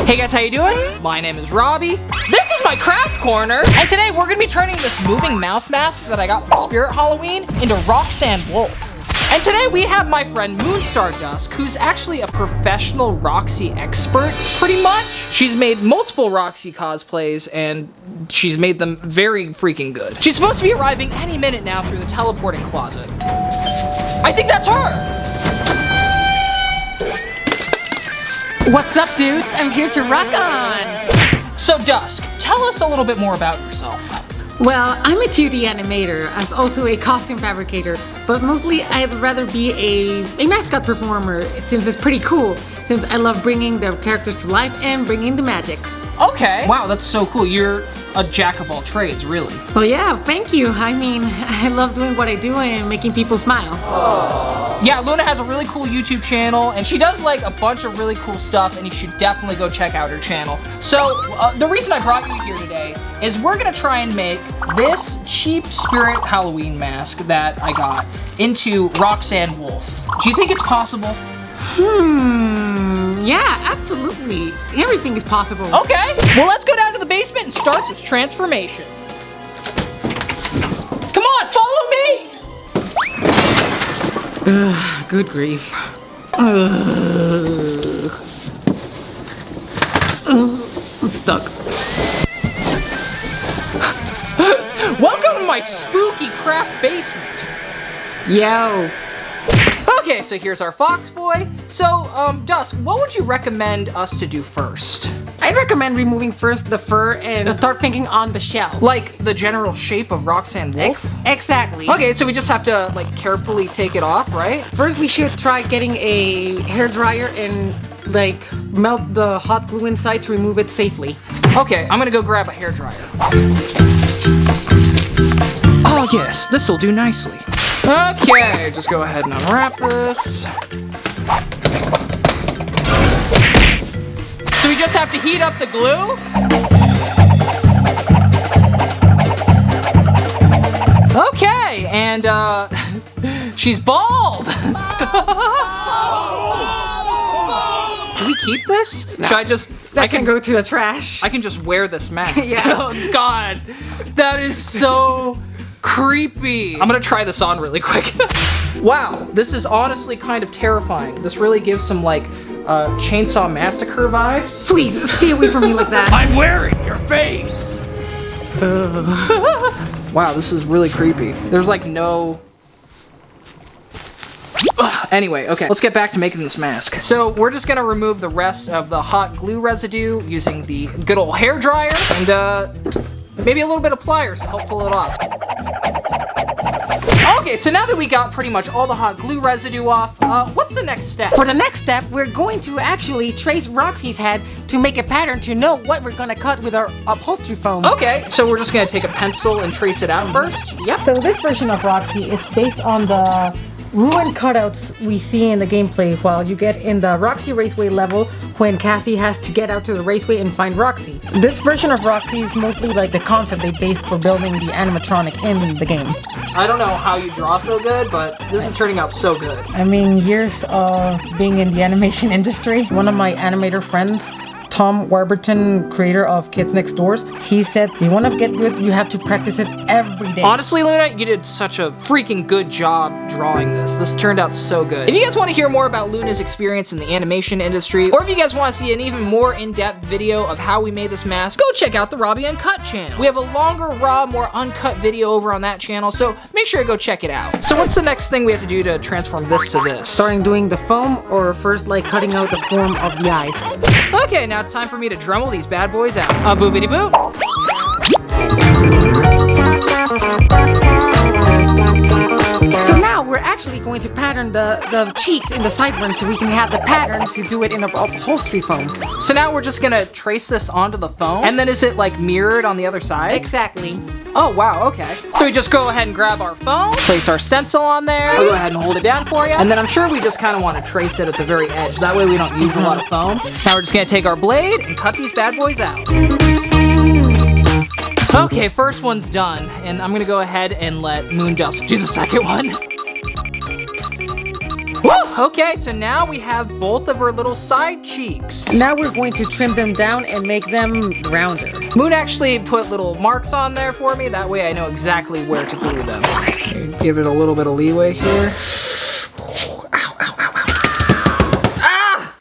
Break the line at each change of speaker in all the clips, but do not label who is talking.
Hey guys, how you doing? My name is Robby. This is my craft corner, and today we're gonna be turning this moving mouth mask that I got from Spirit Halloween into Roxanne Wolf. And today we have my friend Moonstar Dusk, who's actually a professional Roxy expert, pretty much. She's made multiple Roxy cosplays, and she's made them very freaking good. She's supposed to be arriving any minute now through the teleporting closet. I think that's her!
What's up, dudes? I'm here to rock on!
So Dusk, tell us a little bit more about yourself.
Well, I'm a 2D animator, as also a costume fabricator, but mostly I'd rather be a mascot performer since it's pretty cool, since I love bringing the characters to life and bringing the magics.
Okay. Wow, that's so cool. You're a jack of all trades, really.
Well, yeah, thank you. I mean, I love doing what I do and making people smile.
Aww. Yeah, Luna has a really cool YouTube channel, and she does like a bunch of really cool stuff, and you should definitely go check out her channel. So, the reason I brought you here today is we're gonna try and make this cheap Spirit Halloween mask that I got into Roxanne Wolf. Do you think it's possible?
Yeah, absolutely. Everything is possible.
Okay, well let's go down to the basement and start this transformation. Come on, follow me!
Good grief. I'm stuck.
Welcome to my spooky craft basement.
Yo.
Okay, so here's our fox boy. So, Dusk, what would you recommend us to do first?
I'd recommend removing first the fur and start thinking on the shell.
Like the general shape of Roxanne Wolf?
Exactly.
Okay, so we just have to like carefully take it off, right?
First, we should try getting a hairdryer and like melt the hot glue inside to remove it safely.
Okay, I'm gonna go grab a hairdryer. Oh yes, this'll do nicely. Okay, just go ahead and unwrap this. So we just have to heat up the glue? Okay, and she's bald! Do we keep this?
No.
Should I just...
I can go to the trash.
I can just wear this mask.
Yeah.
Oh God, that is so creepy. I'm gonna try this on really quick. Wow, this is honestly kind of terrifying. This really gives some like Chainsaw Massacre vibes.
Please, stay away from me like that.
I'm wearing your face. Wow, this is really creepy. There's like no... Anyway, okay, let's get back to making this mask. So we're just gonna remove the rest of the hot glue residue using the good old hair dryer and maybe a little bit of pliers to help pull it off. Okay, so now that we got pretty much all the hot glue residue off, what's the next step?
For the next step, we're going to actually trace Roxy's head to make a pattern to know what we're gonna cut with our upholstery foam.
Okay, so we're just gonna take a pencil and trace it out first?
Yep. So this version of Roxy is based on the ruined cutouts we see in the gameplay while you get in the Roxy Raceway level when Cassie has to get out to the raceway and find Roxy. This version of Roxy is mostly like the concept they based for building the animatronic in the game.
I don't know how you draw so good, but this is turning out so good.
I mean, years of being in the animation industry, one of my animator friends, Tom Warburton, creator of Kids Next Doors, he said, you want to get good, you have to practice it every day.
Honestly, Luna, you did such a freaking good job drawing this. This turned out so good. If you guys want to hear more about Luna's experience in the animation industry, or if you guys want to see an even more in-depth video of how we made this mask, go check out the Robby Uncut channel. We have a longer, raw, more uncut video over on that channel, so make sure to go check it out. So what's the next thing we have to do to transform this to this?
Starting doing the foam, or first like cutting out the form of the eyes.
Okay, now it's time for me to Dremel these bad boys out. Boopity boop.
So now we're actually going to pattern the cheeks in the sideburns so we can have the pattern to do it in a upholstery foam.
So now we're just gonna trace this onto the foam, and then is it like mirrored on the other side?
Exactly.
Oh wow, okay. So we just go ahead and grab our foam, place our stencil on there, I'll go ahead and hold it down for you, and then I'm sure we just kind of want to trace it at the very edge. That way we don't use a lot of foam. Now we're just gonna take our blade and cut these bad boys out. Okay, first one's done, and I'm gonna go ahead and let Moondusk do the second one. Woo! Okay, so now we have both of her little side cheeks.
Now we're going to trim them down and make them rounder.
Moon actually put little marks on there for me. That way I know exactly where to glue them. Okay, give it a little bit of leeway here.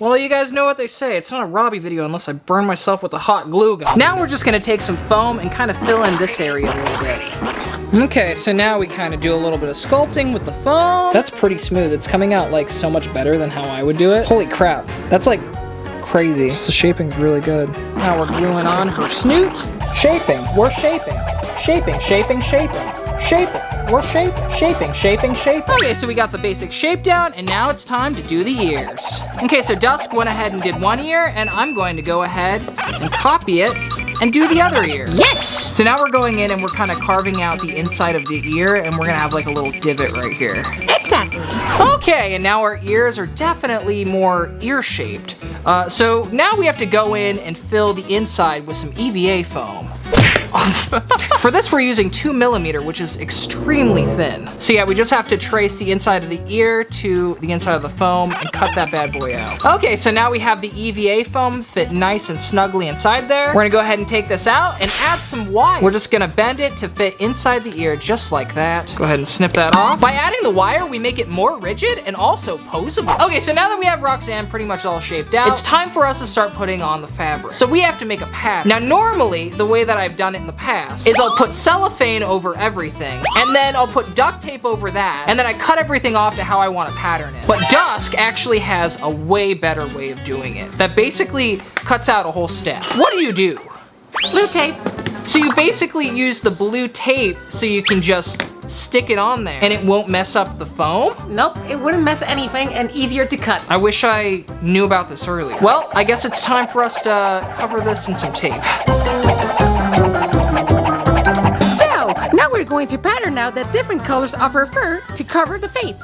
Well, you guys know what they say. It's not a Robby video unless I burn myself with a hot glue gun. Now we're just gonna take some foam and kind of fill in this area a little bit. Okay, so now we kind of do a little bit of sculpting with the foam. That's pretty smooth. It's coming out like so much better than how I would do it. Holy crap, that's like crazy. The shaping's really good. Now we're gluing on her snoot. Shaping, we're shaping. Shaping, shaping, shaping. Shaping, we're shaping. Okay, so we got the basic shape down, and now it's time to do the ears. Okay, so Dusk went ahead and did one ear, and I'm going to go ahead and copy it and do the other ear.
Yes!
So now we're going in and we're kind of carving out the inside of the ear, and we're gonna have like a little divot right here.
Exactly.
Okay, and now our ears are definitely more ear-shaped. So now we have to go in and fill the inside with some EVA foam. For this, we're using 2mm, which is extremely thin. So yeah, we just have to trace the inside of the ear to the inside of the foam and cut that bad boy out. Okay, so now we have the EVA foam fit nice and snugly inside there. We're gonna go ahead and take this out and add some wire. We're just gonna bend it to fit inside the ear just like that. Go ahead and snip that off. By adding the wire, we make it more rigid and also posable. Okay, so now that we have Roxanne pretty much all shaped out, it's time for us to start putting on the fabric. So we have to make a pattern. Now normally, the way that I've done it in the past is I'll put cellophane over everything, and then I'll put duct tape over that, and then I cut everything off to how I want to pattern it. But Dusk actually has a way better way of doing it that basically cuts out a whole step. What do?
Blue tape.
So you basically use the blue tape so you can just stick it on there and it won't mess up the foam?
Nope, it wouldn't mess anything and easier to cut.
I wish I knew about this earlier. Well, I guess it's time for us to cover this in some tape.
Now we're going to pattern out the different colors of her fur to cover the face.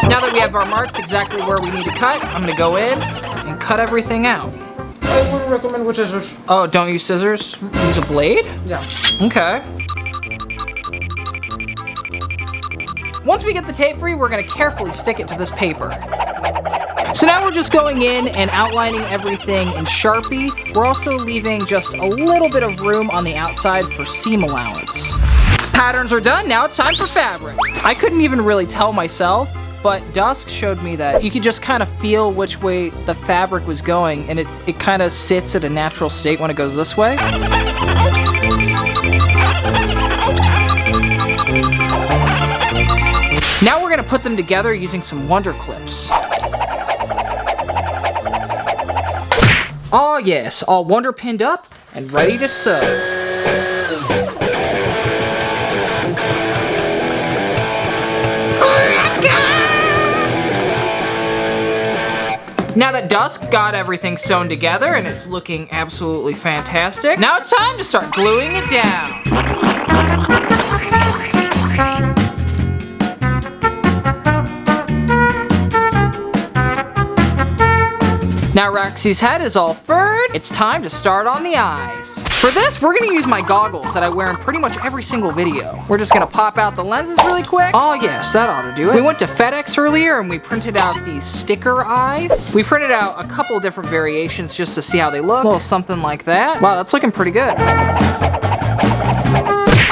Now that we have our marks exactly where we need to cut, I'm gonna go in and cut everything out.
I wouldn't recommend with scissors.
Oh, don't use scissors? Use a blade?
Yeah.
Okay. Once we get the tape free, we're gonna carefully stick it to this paper. So now we're just going in and outlining everything in Sharpie. We're also leaving just a little bit of room on the outside for seam allowance. Patterns are done, now it's time for fabric. I couldn't even really tell myself, but Dusk showed me that you could just kind of feel which way the fabric was going, and it kind of sits at a natural state when it goes this way. Now we're gonna put them together using some Wonder Clips. Oh yes, all Wonder pinned up and ready to sew. Now that Dusk got everything sewn together and it's looking absolutely fantastic, now it's time to start gluing it down. Now Roxy's head is all furred, it's time to start on the eyes. For this, we're gonna use my goggles that I wear in pretty much every single video. We're just gonna pop out the lenses really quick. Oh yes, that ought to do it. We went to FedEx earlier and we printed out these sticker eyes. We printed out a couple different variations just to see how they look. A little something like that. Wow, that's looking pretty good.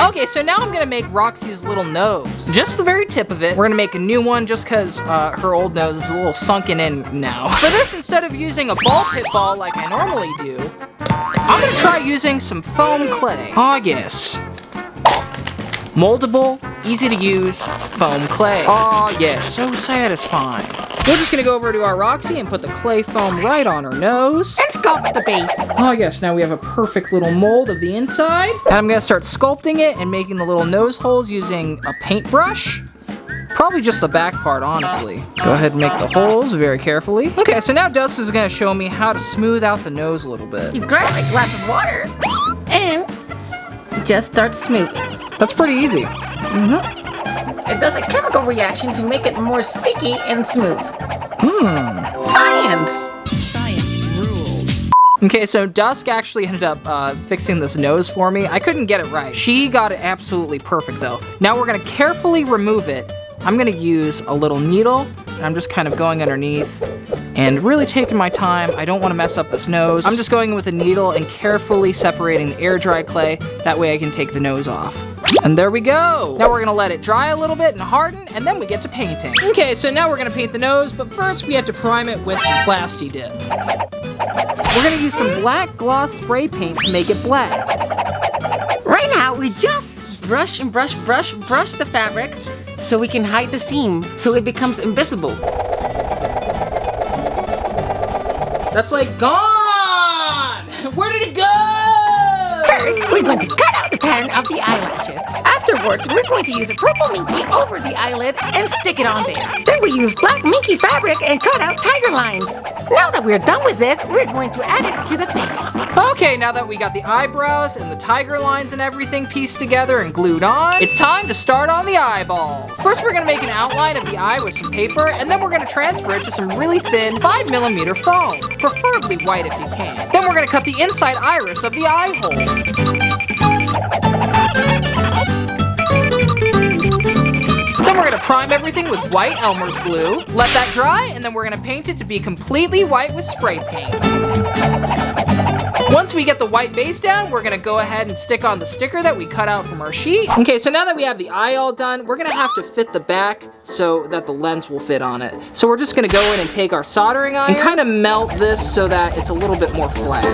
Okay, so now I'm gonna make Roxy's little nose. Just the very tip of it. We're gonna make a new one just cause her old nose is a little sunken in now. For this, instead of using a ball pit ball like I normally do, I'm gonna try using some foam clay. Oh yes. Moldable, easy to use foam clay. Oh yes, so satisfying. We're just gonna go over to our Roxy and put the clay foam right on her nose.
And sculpt the base.
Oh yes, now we have a perfect little mold of the inside. And I'm gonna start sculpting it and making the little nose holes using a paintbrush. Probably just the back part, honestly. Go ahead and make the holes very carefully. Okay, so now Dust is gonna show me how to smooth out the nose a little bit.
You grab a glass of water and just start smoothing.
That's pretty easy.
It does a chemical reaction to make it more sticky and smooth. Science!
Science rules.
Okay, so Dusk actually ended up fixing this nose for me. I couldn't get it right. She got it absolutely perfect though. Now we're gonna carefully remove it. I'm gonna use a little needle, and I'm just kind of going underneath and really taking my time. I don't wanna mess up this nose. I'm just going with a needle and carefully separating the air dry clay. That way I can take the nose off. And there we go. Now we're gonna let it dry a little bit and harden, and then we get to painting. Okay, so now we're gonna paint the nose, but first we have to prime it with some Plasti Dip. We're gonna use some black gloss spray paint to make it black.
Right now, we just brush the fabric so we can hide the seam, so it becomes invisible.
That's like gone! Where did it go?
First, we're going to cut out the pattern of the eyelashes. Afterwards, we're going to use a purple minky over the eyelid and stick it on there. Then we use black minky fabric and cut out tiger lines. Now that we're done with this, we're going to add it to the face.
Okay, now that we got the eyebrows and the tiger lines and everything pieced together and glued on, it's time to start on the eyeballs. First, we're gonna make an outline of the eye with some paper, and then we're gonna transfer it to some really thin 5mm foam, preferably white if you can. Then we're gonna cut the inside iris of the eye hole. Then we're gonna prime everything with white Elmer's glue, let that dry, and then we're gonna paint it to be completely white with spray paint. Once we get the white base down, we're gonna go ahead and stick on the sticker that we cut out from our sheet. Okay, so now that we have the eye all done, we're gonna have to fit the back so that the lens will fit on it. So we're just gonna go in and take our soldering iron and kind of melt this so that it's a little bit more flat.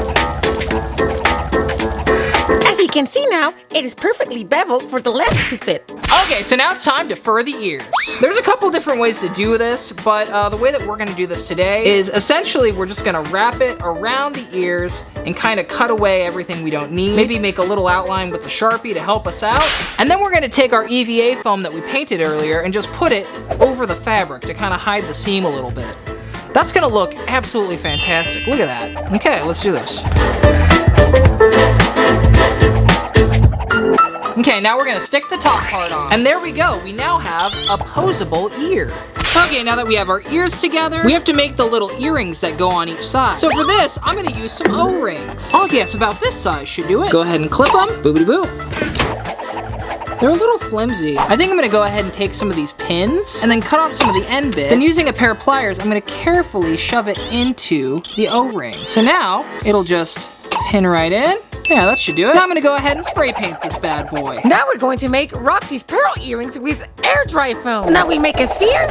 As you can see now, it is perfectly beveled for the lens to fit.
Okay, so now it's time to fur the ears. There's a couple different ways to do this, but the way that we're gonna do this today is essentially we're just gonna wrap it around the ears and kind of cut away everything we don't need. Maybe make a little outline with the Sharpie to help us out. And then we're gonna take our EVA foam that we painted earlier and just put it over the fabric to kind of hide the seam a little bit. That's gonna look absolutely fantastic. Look at that. Okay, let's do this. Okay, now we're gonna stick the top part on. And there we go, we now have a posable ear. Okay, now that we have our ears together, we have to make the little earrings that go on each side. So for this, I'm gonna use some O-rings. Oh yes, about this size should do it. Go ahead and clip them, boopity-boop. They're a little flimsy. I think I'm gonna go ahead and take some of these pins and then cut off some of the end bit. Then using a pair of pliers, I'm gonna carefully shove it into the O-ring. So now, it'll just pin right in. Yeah, that should do it. Now I'm gonna go ahead and spray paint this bad boy.
Now we're going to make Roxy's pearl earrings with air dry foam. Now we make a sphere,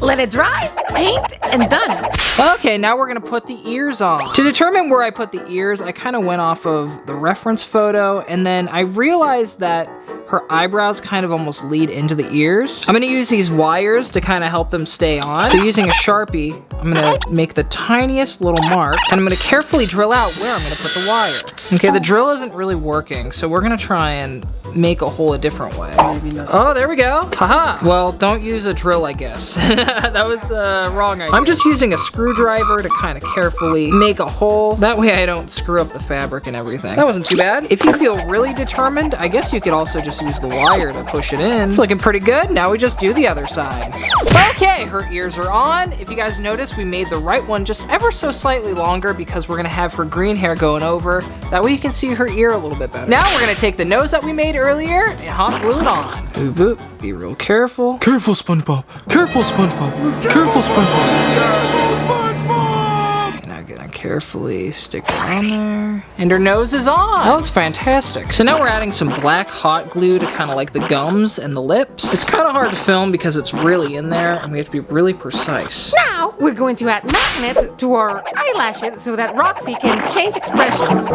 let it dry, paint, and done.
Okay, now we're gonna put the ears on. To determine where I put the ears, I kind of went off of the reference photo, and then I realized that her eyebrows kind of almost lead into the ears. I'm gonna use these wires to kind of help them stay on. So using a Sharpie, I'm gonna make the tiniest little mark, and I'm gonna carefully drill out where I'm gonna put the wire. Okay, the drill isn't really working, so we're gonna try and make a hole a different way. Oh, there we go. Haha. Well, don't use a drill, I guess. That was wrong idea. I'm just using a screwdriver to kind of carefully make a hole. That way I don't screw up the fabric and everything. That wasn't too bad. If you feel really determined, I guess you could also just use the wire to push it in. It's looking pretty good. Now we just do the other side. Okay, her ears are on. If you guys notice, we made the right one just ever so slightly longer because we're gonna have her green hair going over. That way you can see her ear a little bit better. Now we're gonna take the nose that we made earlier and hot glue it on. Boop, boop. Be real careful.
Careful, SpongeBob. Careful, SpongeBob. Careful, SpongeBob. Careful, SpongeBob.
And I'm gonna carefully stick it on there. And her nose is on. That looks fantastic. So now we're adding some black hot glue to kind of like the gums and the lips. It's kind of hard to film because it's really in there and we have to be really precise.
Now we're going to add magnets to our eyelashes so that Roxy can change expressions.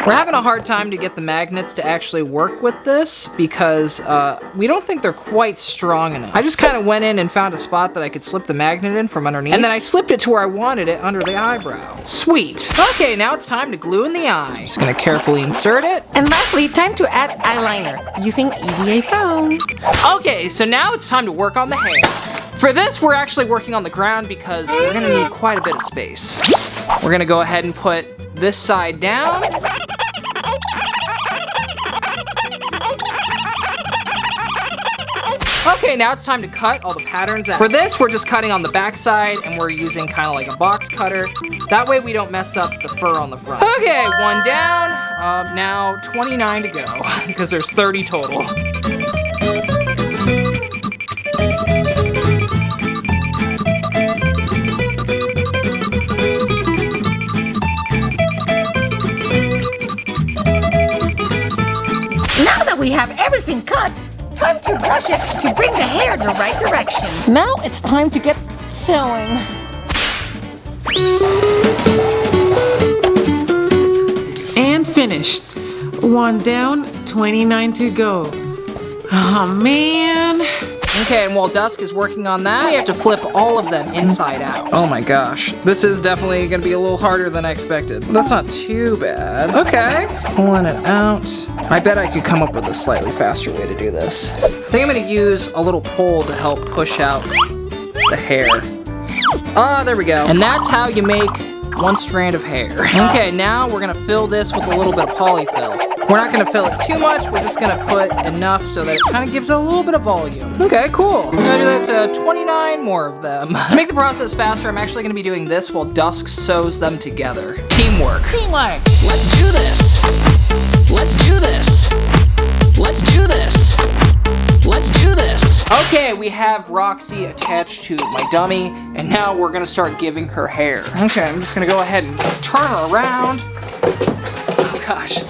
We're having a hard time to get the magnets to actually work with this because we don't think they're quite strong enough. I just kind of went in and found a spot that I could slip the magnet in from underneath, and then I slipped it to where I wanted it under the eyebrow. Sweet. Okay, now it's time to glue in the eye. Just gonna carefully insert it.
And lastly, time to add eyeliner using EVA foam.
Okay, so now it's time to work on the hair. For this, we're actually working on the ground because we're gonna need quite a bit of space. We're gonna go ahead and put this side down. Okay, now it's time to cut all the patterns out. For this, we're just cutting on the back side, and we're using kind of like a box cutter. That way we don't mess up the fur on the front. Okay, one down. Now 29 to go, because there's 30 total.
Now that we have everything cut, time to brush it to bring the hair in the right direction.
Now it's time to get sewing. And finished. One down, 29 to go. Oh man.
Okay, and while Dusk is working on that, we have to flip all of them inside out. Oh my gosh, this is definitely gonna be a little harder than I expected. That's not too bad. Okay, pulling it out. I bet I could come up with a slightly faster way to do this. I think I'm gonna use a little pole to help push out the hair. Ah, there we go. And that's how you make one strand of hair. Okay, now we're gonna fill this with a little bit of polyfill. We're not gonna fill it too much, we're just gonna put enough so that it kind of gives it a little bit of volume. Okay, cool. I'm gonna do that to 29 more of them. To make the process faster, I'm actually gonna be doing this while Dusk sews them together. Teamwork. Teamwork. Let's do this. Let's do this. Let's do this. Let's do this. Okay, we have Roxy attached to my dummy, and now we're gonna start giving her hair. Okay, I'm just gonna go ahead and turn her around. Oh gosh.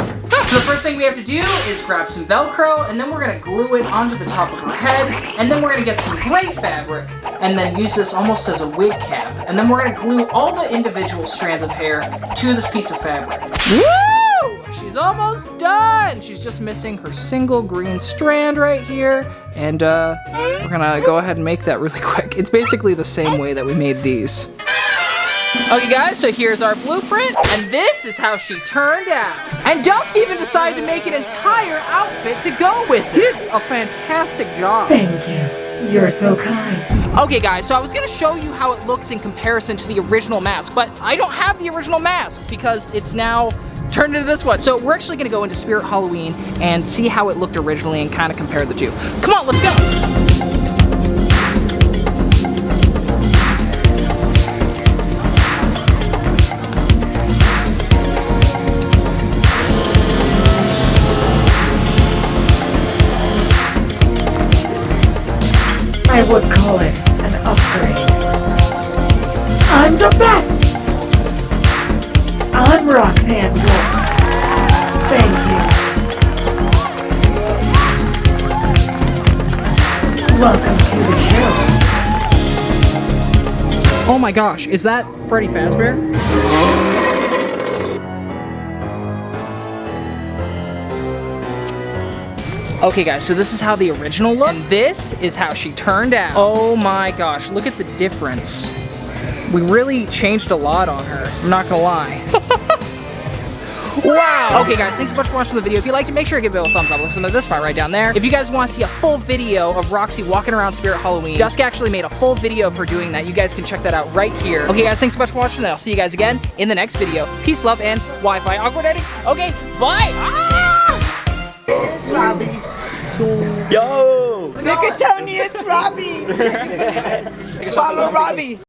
So the first thing we have to do is grab some Velcro, and then we're gonna glue it onto the top of her head, and then we're gonna get some gray fabric, and then use this almost as a wig cap. And then we're gonna glue all the individual strands of hair to this piece of fabric. Woo! She's almost done! She's just missing her single green strand right here, and we're gonna go ahead and make that really quick. It's basically the same way that we made these. Okay guys, so here's our blueprint, and this is how she turned out. And Dusk even decided to make an entire outfit to go with it. Did a fantastic job.
Thank you. You're so kind.
Okay guys, so I was gonna show you how it looks in comparison to the original mask, but I don't have the original mask because it's now turned into this one. So we're actually gonna go into Spirit Halloween and see how it looked originally and kind of compare the two. Come on, let's go.
I would call it an upgrade. I'm the best! I'm Roxanne Wolf. Thank you. Welcome to the show.
Oh my gosh, is that Freddy Fazbear? Okay guys, so this is how the original looked, and this is how she turned out. Oh my gosh, look at the difference. We really changed a lot on her, I'm not gonna lie. Wow! Okay guys, thanks so much for watching the video. If you liked it, make sure to give it a thumbs up. Listen to this part right down there. If you guys want to see a full video of Roxy walking around Spirit Halloween, Dusk actually made a full video of her doing that. You guys can check that out right here. Okay guys, thanks so much for watching, and I'll see you guys again in the next video. Peace, love, and Wi-Fi awkward editing. Okay, bye! Ah!
Robby.
Yo!
Look at Tony, it's Robby. Follow Robby.